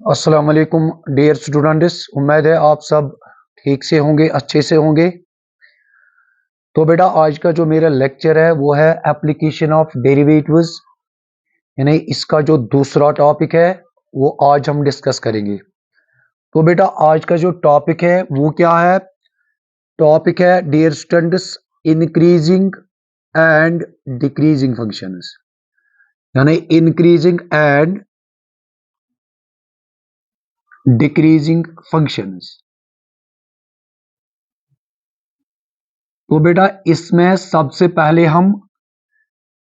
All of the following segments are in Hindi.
अस्सलाम वालेकुम डियर स्टूडेंट्स। उम्मीद है आप सब ठीक से होंगे, अच्छे से होंगे। तो बेटा आज का जो मेरा लेक्चर है वो है एप्लीकेशन ऑफ डेरिवेटिव्स, यानी इसका जो दूसरा टॉपिक है वो आज हम डिस्कस करेंगे। तो बेटा आज का जो टॉपिक है वो क्या है? टॉपिक है dear students, increasing and decreasing functions, यानी इंक्रीजिंग एंड डिक्रीजिंग फंक्शंस। तो बेटा इसमें सबसे पहले हम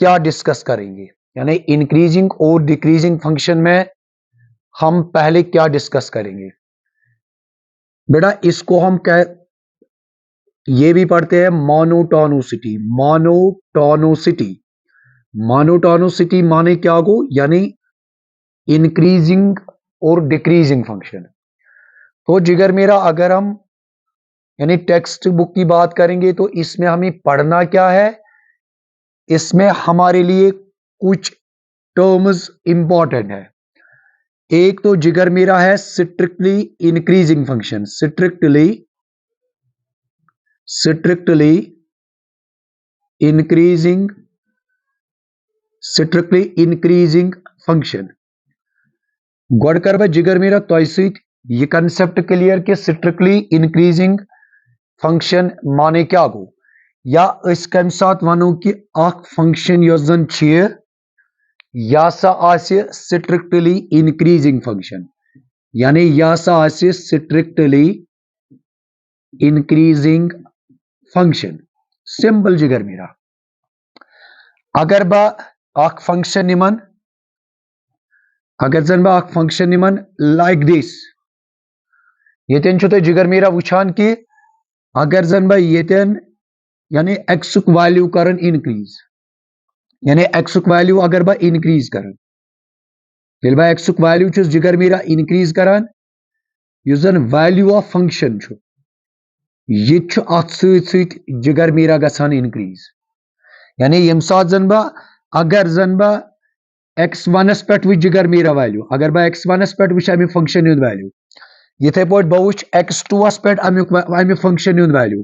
क्या डिस्कस करेंगे, यानी इंक्रीजिंग और डिक्रीजिंग फंक्शन में हम पहले क्या डिस्कस करेंगे? बेटा इसको हम क्या ये भी पढ़ते हैं मोनोटोनिसिटी। मोनोटोनिसिटी मोनोटोनिसिटी माने क्या को, यानी इंक्रीजिंग और डिक्रीजिंग फंक्शन। तो जिगर मेरा अगर हम यानी टेक्स्ट बुक की बात करेंगे तो इसमें हमें पढ़ना क्या है? इसमें हमारे लिए कुछ टर्म्स इंपॉर्टेंट है। एक तो जिगर मेरा है strictly increasing function, strictly increasing function. गोड कर बह जिगर मेरा तोय सत यह कंसेप्ट क्लियर कि स्ट्रिक्टली इंक्रीजिंग फंक्शन माने क्या गो, या अस कम साथ वनो कि अख फंक्शन यस जन यह सा आसे स्ट्रिक्टली इंक्रीजिंग फंक्शन, यानी यह सा आसे स्ट्रिक्टली इंक्रीजिंग फंक्शन। सिंपल जिगर मेरा अगर बह फंक्शन निमन अगर जन बह फंक्शन निमन लाइक दिस, यतन तुम जिगर मेरा वुचान कि अगर जन बह यतन यानी एक्सुक वैल्यू करन इंक्रीज, यानी एक्सुक वैल्यू अगर बह इंक्रीज करन, ये बह एक्सुक वैल्यू जिगर मेरा इंक्रीज करान, युस जन वैल्यू ऑफ फंक्शन यह अत सत जिगर मेरा गसान इंक्रीज। यानी यम सात जन बह अगर जन बह x1 पे वो जिगर मेरा वैल्यू, अगर बह x1 पे वो अमिक फंक्शन हुंद वैल्यू, यथे पे बह वो x2 पे अमिक फंक्शन हुंद वैल्यू,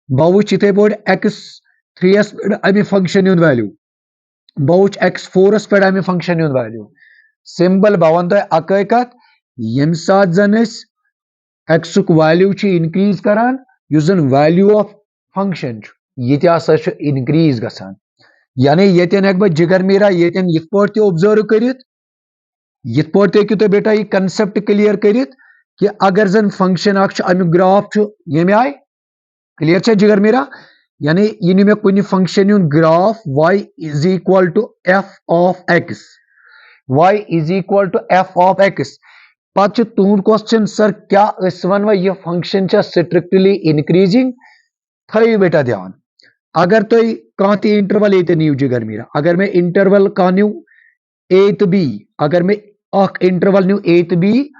बह वो यथे पे x3 पे अमिक फंक्शन हुंद वैल्यू, बह वो x4 पे अमिक फंक्शन हुंद वैल्यू। सिंपल बह वन तुह अकै कत, यम सात जन एक्सुक वैल्यू इंक्रीज करान, युस जन वैल्यू ऑफ फंक्शन ये हसा इंक्रीज गसान। यानी यतन हेक बह जिगर मेरा यतन यथ पे ऑब्जर्व करित, यथ पे हेकु तुम बेटा यह कंसेप्ट क्लियर करित कि अगर जन फंक्शन अमिक ग्राफ यम आय क्लियर है जिगर मेरा, यानी यह मे कुन फंक्शन हुंद graph y is equal to f of x, y is equal to f of x। पत तुहद क्वेश्चन सर क्या वन यह फंक्शन स्ट्रिक्टली इंक्रीजिंग? थो बेटा ध्यान, अगर तुम कह इंटरवल ये नीव जिगर मेरा, अगर मैं इंटरवल कह नीव ए तो बी, अगर मैं इंटरवल नीव ए तो बी,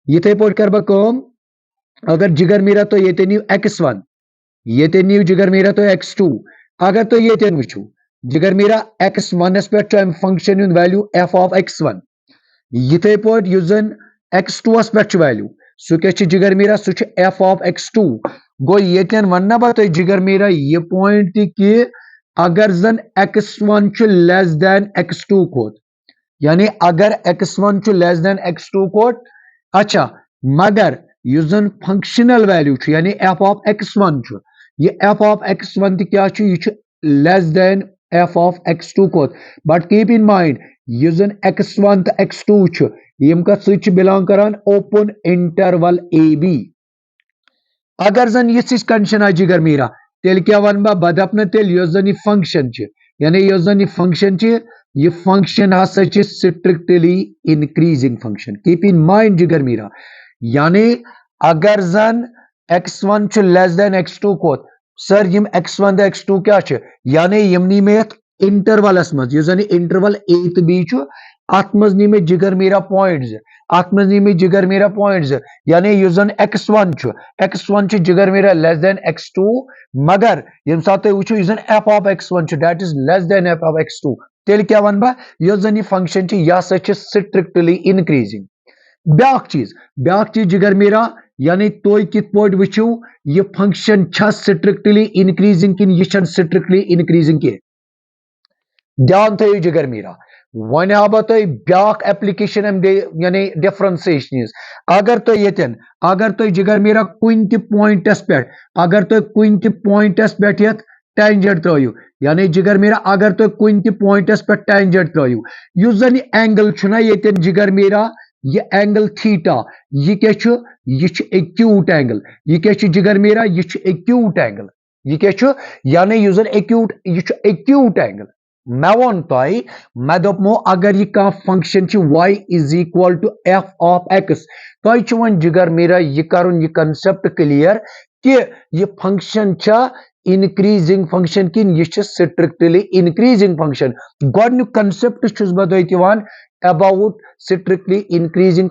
यथे पे कर बह अगर जिगर मेरा तो ये नीव x1, ये नीव जिगर मेरा तो x2, अगर तो ये वो जिगर मेरा x1 पे फंक्शन हुंद वैल्यू f ऑफ x1, यथे पे युस जन x2 पे वैल्यू सह क्या जिगर मेरा सह f ऑफ x2। गो यन वन्ना बह तुम जिगर मेरा यह पॉइंट कि अगर जन x1 less than x2 Khot, यानी अगर x1 less than x2 Khot, अच्छा मगर युस जन फंक्शनल वैल्यू यानी f ऑफ x1 यह f ऑफ x1 क्या less than f of x2 Khot. But keep in mind use जन x1 तो x2 यम कत सत बिलोंग करान ओपन इंटरवल ए बी। अगर जन यह कंडीशन आ जिगर मेरा तेल क्या वन बह दप न तेल यह जन यह फंक्शन यानी यह जन यह फंक्शन यह फंक्शन हसा strictly increasing function. Keep in mind जिगर मेरा, यानी अगर जन x1 लेस दैन x2 खोत, सर यम x1 तो x2 क्या यानी यम नी मे इंटरवलस मज यह जन इंटरवल ए तो बी अत मज नी मे जिगर मेरा पॉइंट्स, अत मज नी मे जिगर मेरा पॉइंट्स, यानी युस जन x1 जिगर मेरा लेस दैन x2, मगर यम साथ वो युस जन f of x1 that is less than f of x2, तेल क्या वन बह यह जन यह फंक्शन यह हसा स्ट्रिक्टली इंक्रीजिंग। ब्याक चीज जिगर मेरा यानी तुम कित पॉइंट वुचो ये फंक्शन छा स्ट्रिक्टली इंक्रीजिंग किन ये छन स्ट्रिक्टली इंक्रीजिंग के ध्यान थो जिगर मेरा वन बह तुम ब्याक एप्लिकेशन यानी डिफरेंशिएशन अगर तुम यन अगर तुम जिगर मेरा कुन त पॉइंटस पे अगर तुम कुन त पॉइंटस पे ये टेंजेंट त्रो यानी जिगर मेरा अगर तुम कुन त पॉइंटस पे टेंजेंट त्रो युस जन एंगल ये जिगर मेरा ये एंगल थीटा ये क्या ये एक्यूट एंगल ये क्या जिगर मेरा ये एक्यूट एंगल ये क्या यानी युस जन एक्यूट ये एक्यूट एंगल मैं वन तुम मैं दोपमो अगर यह function y is equal to f of x तुम वन जिगर मेरा यह कर यह कंसेप्ट क्लियर कि यह फंक्शन इनक्रीजिंग फंक्शन कि यह स्ट्रिक्टली इनक्रीजिंग फंक्शन गोडनु कंसेप्ट बह दिवान अबाउट स्ट्रिक्टली इनक्रीजिंग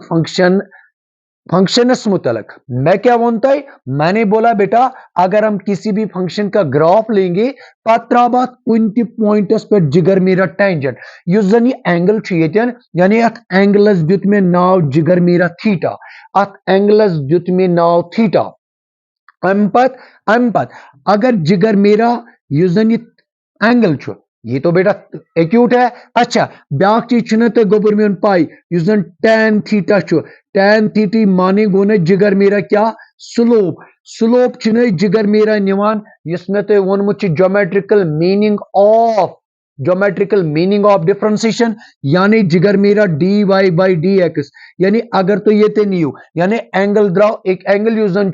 फंक्शनस मुतलक मैं क्या बोलता है मैंने बोला बेटा अगर हम किसी भी फंक्शन का ग्राफ लेंगे पत्राबाद कुन त पॉइंटस पे जिगर मेरा टेंजेंट युस जन ये एंगल ये यानी अत एंगलस दुत में नाव जिगर मेरा थीटा अत एंगलस दुत में नाव थीटा अम पत अगर जिगर मेरा युस जन ये एंगल ये तो बेटा एक्यूट है अच्छा ब्याक चीज तो गोबर में पाई युस जन tan थीटा tan थीटी माने गो न जिगर मेरा क्या स्लोप जिगर मेरा निवान यस में तो वोनमुत ज्योमेट्रिकल मीनिंग ऑफ डिफरेंशिएशन यानी जिगर मेरा dy बाई dx यानी अगर तो ये नियो यानी एंगल द्राव एक एंगल युस जन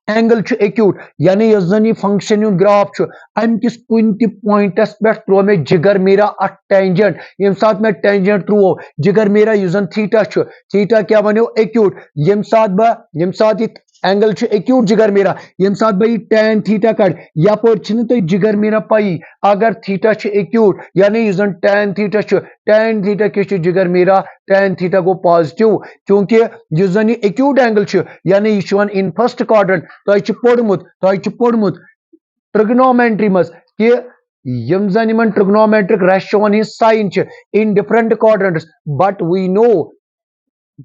एंगल एक्यूट यानी यस जन यह फंक्शन ग्राफ अम किस कुन त पॉइंटस पे त्रो मे जिगर मेरा अट टेंजेंट यम साथ में टेंजेंट त्रो जिगर मेरा युस जन थीटा क्या बनो एक्यूट यम साथ एंगल एक्यूट जिगर मेरा यम साथ बह tan थीटा कड़ यपर तो जिगर मेरा पाई अगर थीटा एक्यूट यानी युस जन tan थीटा क्या जिगर मेरा tan थीटा गो पॉजिटिव क्योंकि युस जन एक्यूट एंगल यानी यह इन फर्स्ट क्वाड्रेंट तुम पोर्मुत ट्रिग्नोमेट्री मज कि यम जन ट्रिग्नोमेट्रिक रेशियोन हिंद sign in different quadrants but we know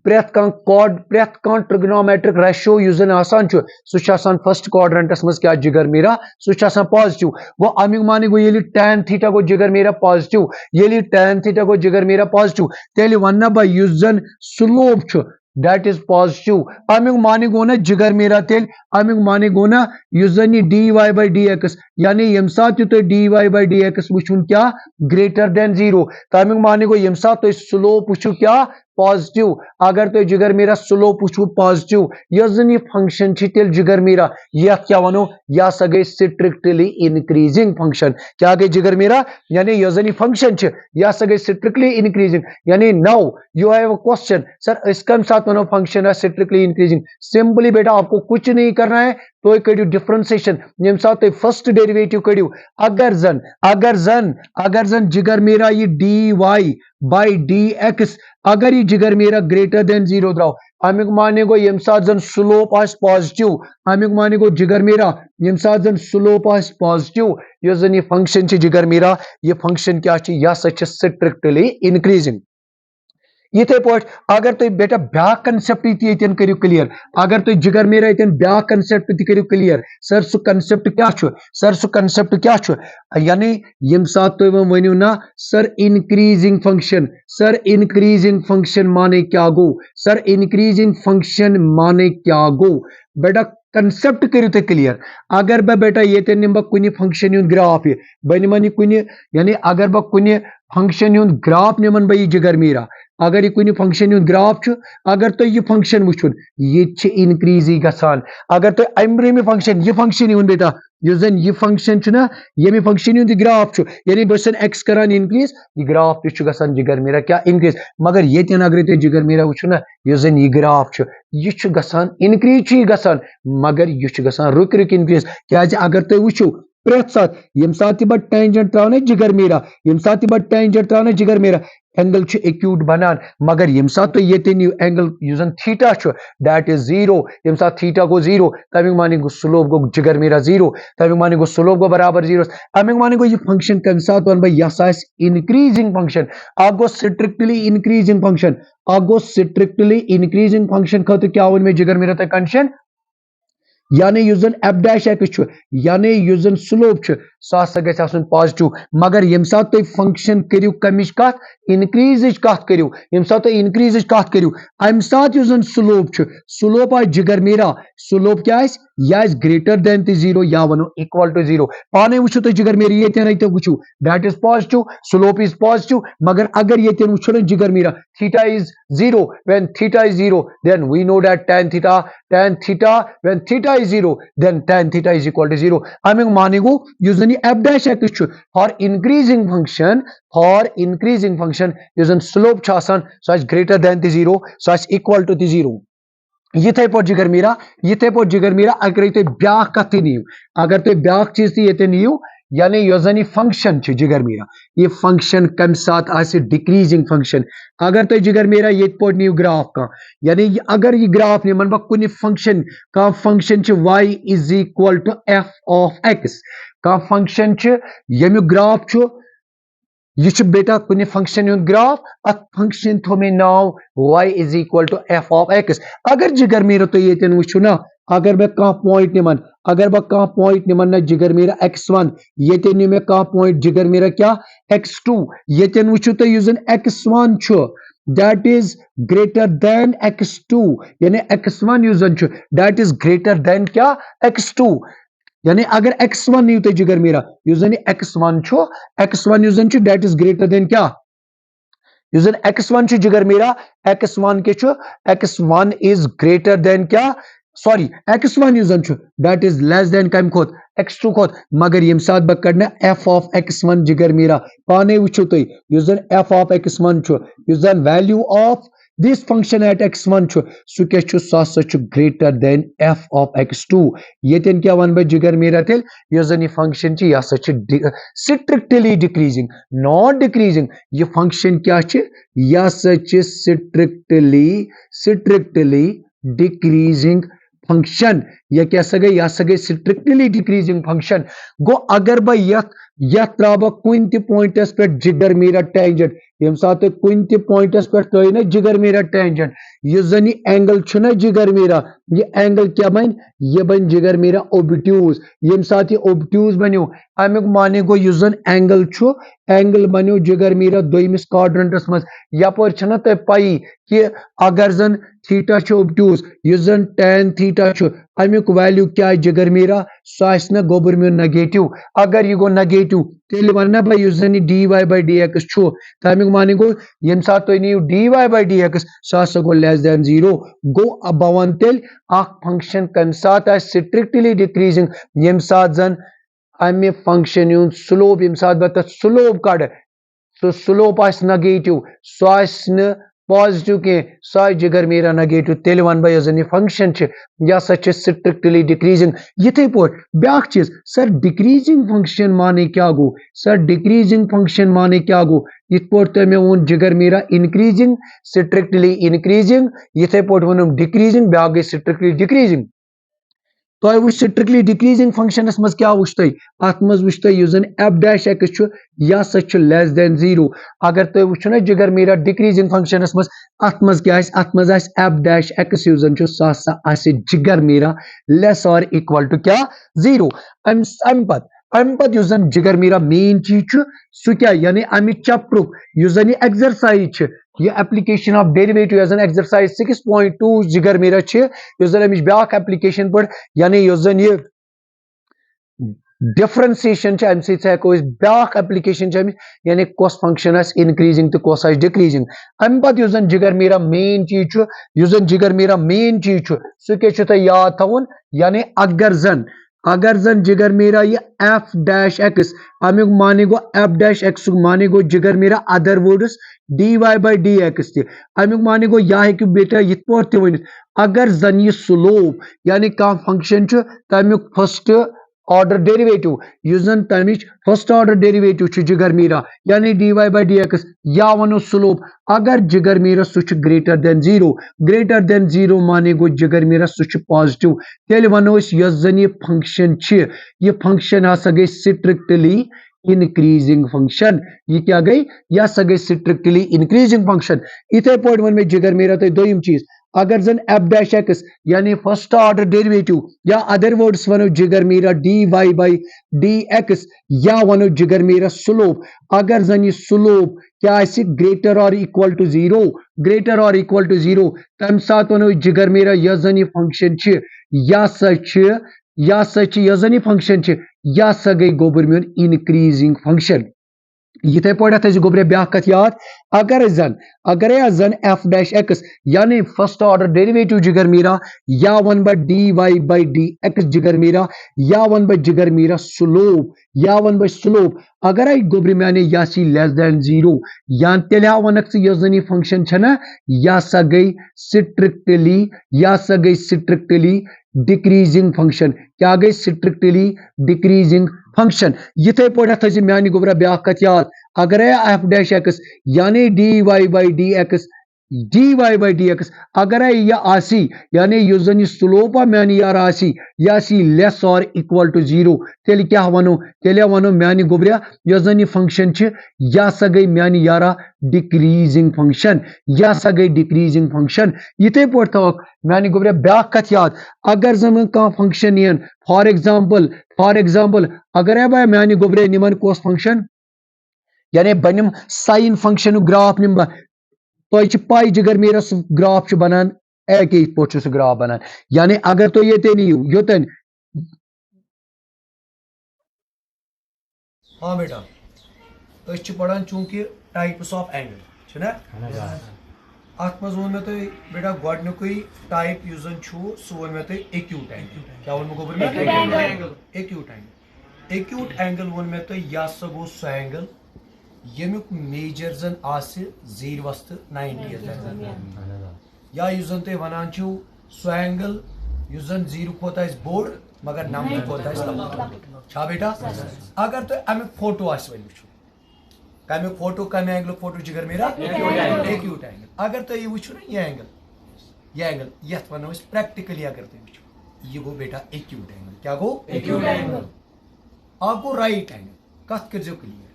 प्रेथ ट्रिग्नोमेट्रिक रेशियो युस जन आसान सह फर्स्ट क्वाड्रेंटस मज क्या जिगर मेरा सह पॉजिटिव गो अमुक माने गो ये tan थीटा गो जिगर मेरा पॉजिटिव ये tan थीटा गो जिगर मेरा पॉजिटिव तेल वन बह युस जन स्लोप दैट इज पॉजिटिव अमुक माने गो ना जिगर मेरा तेल अमुक माने गो ना युस जन dy बाई dx यानी यम साथ तुम dy बाई dx वुचुन क्या ग्रेटर देन 0 तमुक माने गो यम साथ तुम स्लोप वुचु क्या पॉजिटिव अगर तुम जिगर मेरा स्लोप वुचु पॉजिटिव यस जन यह फंक्शन तेल जिगर मेरा यह क्या वनो यह सा गई स्ट्रिक्टली इंक्रीजिंग फंक्शन क्या गई जिगर मेरा यानी यस जन यह फंक्शन यह सा गई स्ट्रिक्टली इंक्रीजिंग यानी now you have a question sir इसका साथ वनो फंक्शन है स्ट्रिक्टली इंक्रीजिंग सिंपली बेटा आपको कुछ नहीं करना है तो करो डिफरेंशिएशन यम साथ फर्स्ट डेरिवेटिव करो अगर जन जिगर मेरा ये dy बाई dx अगर ये जिगर मेरा ग्रेटर देन 0 द्राव अमुक माने गो यम साथ जन स्लोप आस पॉजिटिव अमुक माने गो जिगर मेरा यम साथ जन स्लोप आस पॉजिटिव यस जन ये फंक्शन जिगर मेरा ये फंक्शन क्या यह स्ट्रिक्टली इंक्रीजिंग इथे पे अगर तुम बेटा ब्याक कंसेप्ट ये करो क्लियर अगर तुम जिगर मेरा ये ब्याक कंसेप्ट करो क्लियर सर सह कंसेप्ट क्या यानी यम साथ तुम वनो ना सर इंक्रीजिंग फंक्शन माने क्या गो सर इंक्रीजिंग फंक्शन माने क्या गो बेटा कंसेप्ट करो तुम क्लियर अगर बह बेटा ये निम बह कुन फंक्शन ग्राफ बह निमन कुन यानी अगर बह कुन फंक्शन ग्राफ निमन बह जिगर मेरा अगर यह कुन फंक्शन ग्राफ अगर तुम यह फंक्शन वुचुन ये इनक्रीज गसान अगर तुम अम्ब्रिम फंक्शन बेटा युस जन यह फंक्शन ना ये फंक्शन ग्राफ यानी बह एक्स करान इनक्रीज यह ग्राफ तक जिगर मेरा क्या इनक्रीज मगर ये अगर तुम जिगर मेरा वुचु ना युस जन यह ग्राफ यह इनक्रीज गसान मगर यह रुक इनक्रीज क्या अगर तुम वुचु प्रेथ साथ यम साथ बह टेंजेंट त्राने जिगर मेरा यम साथ बह टेंजेंट त्राने जिगर मेरा एंगल एक्यूट बनान मगर यम साथ तो ये एंगल यूजन थीटा दैट इज जीरो यम साथ थीटा गो जीरो तमिक माने गो स्लोप गो जिगर मेरा जीरो तमिक माने गो स्लोप गो बराबर जीरो अमिक माने गो ये फंक्शन कम साथ वन भाई यह इंक्रीजिंग फंक्शन आगो स्ट्रिक्टली इंक्रीजिंग फंक्शन आगो स्ट्रिक्टली इंक्रीजिंग फंक्शन खत क्या वन में जिगर मेरा तक कंडीशन यानी युजन एफ डैश एक्स यानी युजन स्लोप सह गि पॉजिटिव मगर यम साथ तुम फंक्शन करू कमिच कत इनक्रीज कत करू यम साथ तुम इनक्रीज कत करू अम साथ युजन स्लोप स्लोप आ जिगर मेरा स्लोप क्या यह ग्रेटर देन तो जीरो या वनो इक्वल टू जीरो पाने वो तुम जिगर मेरी ये वो that is positive slope is positive मगर अगर ये वो ना जिगर मेरा theta is zero when theta is zero then we know that tan theta when theta is zero then tan theta is equal to zero Amik माने गो युजन f dash x for increasing function युजन slope सह greater than the zero सह equal to the zero यथे पे जिगर मेरा अगर तुम ब्या कथ नीव अगर तुम ब्या चीज ये नीव यानी यह फंक्शन जिगर मेरा ये फंक्शन कम साथ डिक्रीजिंग फंक्शन अगर तुम जिगर मेरा ये पे नीव ग्राफ का यानी अगर ये ग्राफ नी मन कुन फंक्शन का function y is equal to f of x का फंक्शन यमु ग्राफ यह बेटा कुन फंक्शन ग्राफ अत फंक्शन थो मे नाव y is equal to f of x अगर जिगर मेरा तो ये वो ना अगर मैं कह पॉइंट निमन अगर बह कह पॉइंट निमन ना जिगर मेरा x1 ये नी मे कह पॉइंट जिगर मेरा क्या x2 ये वो तुम x1 that is greater then x2 यानी x1 यूजन दैट इज ग्रेटर देन क्या x2 यानी अगर x1 नीव तुम जिगर मेरा यूजन x1 यूजन दैट इज ग्रेटर देन क्या यूजन x1 जिगर मेरा x1 के x1 इज ग्रेटर देन क्या सॉरी x1 यूजन दैट इज लेस देन कम खोत x2 खोत मगर यम साथ बह कड़ना f ऑफ x1 जिगर मेरा पाने वो तुम यूजन f ऑफ x1 यूजन value of this function at x1 सह क्या greater than f of x2 ये क्या वन बह जिगर मेरा तेल यह फंक्शन यह स्ट्रिक्टली डिक्रीजिंग नॉट डिक्रीजिंग ये फंक्शन क्या यह स्ट्रिक्टली डिक्रीजिंग फंक्शन यह क्या गई यह गई स्ट्रिक्टली डिक्रीजिंग फंक्शन गो अगर बह त्राव कुन त पॉइंटस पे जिगर मेरा टेंजेंट यम साथ कुन त पॉइंटस पे तो ना जिगर मेरा टेंजेंट यह जन एंगल ना जिगर मेरा ये एंगल क्या बन यह बन जिगर मेरा ओबिट्यूज यम साथ यह ओबिट्यूज बनो अमुक माने गो यह जन एंगल बनो जिगर मेरा दोयमिस क्वाड्रेंटस मज यपर छना तो पई कि अगर जन थीटा ओबिट्यूज यह जन tan थीटा अमुक वैल्यू क्या जिगर मेरा सह गोबर में नेगेटिव अगर यह गो नेगेटिव तेल वन बह dy by dx तमिक माने गो यम साथ तुम नीव dy by dx सह गो लेस देन जीरो गो बह वन तेल फंक्शन कम साथ स्ट्रिक्टली डिक्रीजिंग यम साथ जन अमे फंक्शन स्लोप यम साथ बह तथ स्लोप कड़ सो स्लोप नेगेटिव सह पॉजिटिव के सह जिगर मेरा नेगेटिव तेल वन बह यह फंक्शन यह स्ट्रिक्टली डिक्रीजिंग यथे पे ब्या चीज सर डिक्रीजिंग फंक्शन माने क्या गो सर डिक्रीजिंग फंक्शन माने क्या गो इत पे मे वो जिगर मेरा इंक्रीजिंग स्ट्रिक्टली इंक्रीजिंग यथे पे वो डिक्रीजिंग ब्या गई स्ट्रिक्टली डिक्रीजिंग तो वो स्ट्रिक्टली डिक्रीजिंग फंक्शनस मज क्या वो अत मज वो यह जन f डैश x यह लेस देन जीरो अगर तुम वो ना जिगर मेरा डिक्रीजिंग फंक्शनस मज अत मज क्या अत मज f डैश x यह जन सह जिगर मेरा लेस और इक्वल टू क्या जीरो अम पत यह जन जिगर मेरा मेन चीज सह क्या यानी अमि चैप्टर यह जन एक्सरसाइज यह एप्लीकेशन ऑफ डेरिवेटिव यह एक्सरसाइज 6.2 जिगर मेरा यह जन अमिच ब्या एप्लीकेशन पर यानी यह जन यह डिफरेंशिएशन अम सको ब्या एप्लीकेशन यानी कस फंक्शन इनक्रीजिंग तो कस डिक्रीजिंग अम पत यह जन जिगर मेरा मेन चीज यह जन जिगर मेरा मेन चीज सह क्या याद थवन यानी अगर जन जिगर मेरा ये f डैश x अमुक माने गो f डैश x माने गो जिगर मेरा other words dy by dx अमुक माने गो यह है बेटा ये पे वन अगर जन यह स्लोप यानी कह फंक्शन तमुक फर्स्ट ऑर्डर डेरिवेटिव यूजन तमिच फर्स्ट ऑर्डर डेरिवेटिव जिगर मीरा यानी dy by dx या वनो स्लोप अगर जिगर मीरा सुच ग्रेटर देन जीरो माने गो जिगर मीरा सुच पॉजिटिव तेल वनो यह फंक्शन ये फंक्शन हसा गई स्ट्रिक्टली इंक्रीजिंग फंक्शन ये क्या गई यह सा गई स्ट्रिक्टली इंक्रीजिंग फंक्शन इथे पॉइंट वन में जिगर मेरा तो दोयम चीज अगर जन एफ डैश एक्स यानी फर्स्ट ऑर्डर डेरिवेटिव या अदर वर्ड्स वनो जिगर मेरा dy by dx या वनो जिगर मेरा स्लोप अगर जन ये स्लोप क्या ग्रेटर और इक्वल टू जीरो तम साथ वनो जिगर मेरा यह जन ये फंक्शन या सच यह जन ये फंक्शन या सा गई गोबर में इंक्रीजिंग फंक्शन ये पे गोबर ब्या कथ याद अगर जन एफ डैश एक्स यानी फर्स्ट ऑर्डर डेरिवेटिव जिगर मीरा या one by dy by dx जिगर मीरा या वन बाय जिगर मीरा स्लोप अगर आई गोबर माने या सी लेस देन जीरो या तेल वनक यह जन फंक्शन छना या सा गई स्ट्रिक्टली डिक्रीजिंग फंक्शन क्या गई स्ट्रिक्टली डिक्रीजिंग फंक्शन ये पे मानी गोबरा ब्या कथ याद अगर एफ डैश एक्स यानी dy by dx अगर यह आसी यानी युस जन स्लोप मानी यार आसी या सी लेस और इक्वल टू जीरो तेल क्या वनो मानी गोबरिया यह जन फंक्शन या सा गई मानी यारा डिक्रीजिंग फंक्शन ये पे मानी गोबरिया ब्या कथ याद अगर जन कह फंक्शन इन फॉर एग्जाम्पल अगर मानी गोबरिया निमन कोस फंक्शन यानी बनिम साइन फंक्शन ग्राफ निम तो पाई जिगर मेरा ग्राफ बनान एक पे ग्राफ बनान यानी अगर तो ये नहीं योतन हाँ बेटा पढ़ान चूंकि टाइप्स ऑफ एंगल अत मज वो तो बेटा गोडनुक टाइप युस सह वो मे एक्यूट एंगल क्या वो गोबर में एक्यूट एंगल वो मे यह सा गो सह एंगल यमुक मेजर जन जीर वस्त 90 या युस जन तुम वनान सह एंगल युस जन जीर खोत बोड़ मगर 90 खोत छा बेटा अगर तो अमुक फोटो वो कमुक फोटो कम एंगल फोटो जिगर मेरा एक्यूट एंगल अगर तो यह वो ना यह एंगल यथ वनो प्रैक्टिकली अगर तुम वो यह गो बेटा एक्यूट एंगल क्या गो एक्यूट एंगल आ गो राइट एंगल कथ कर क्लियर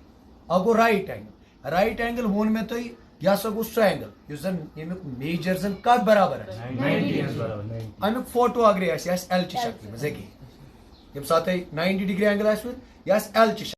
आ गो राइट एंगल वो मे तुम यह सा गो सह एंगल युस जन यमुक मेजर जन कत बराबर अमुक फोटो अगर एल शक्ल मे यम सात 90 डिग्री एंगल यह एल